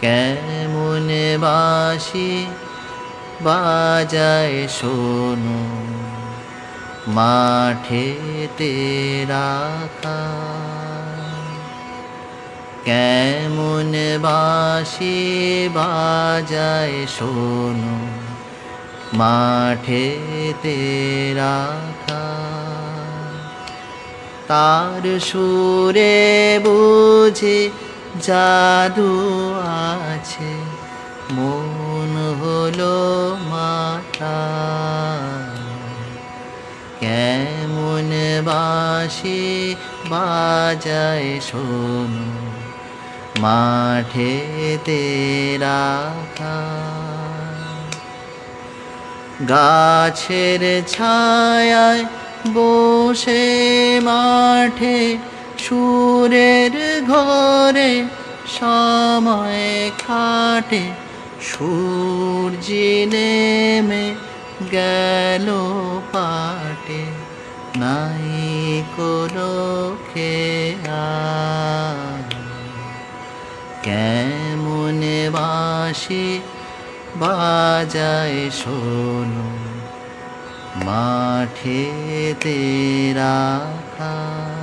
কেমন বাঁশি বাজায় শোনো মাঠেতে রাখা। কেমন বাঁশি বাজায় শোনো মাঠেতে রাখা। তার সুরে বুঝি জাদু আছে, মন হলো মাথা। কেমন বাঁশি বাজায় শোনো মাঠেতে রাখা। গাছের ছায়ায় বসে মাঠে সুরের ঘরে সময় কাটে। সূর্য নেমে গেল পাটে, নাই কোনো খেয়াল। কেমন বাঁশি বাজায় শোনো মাঠেতে রাখা।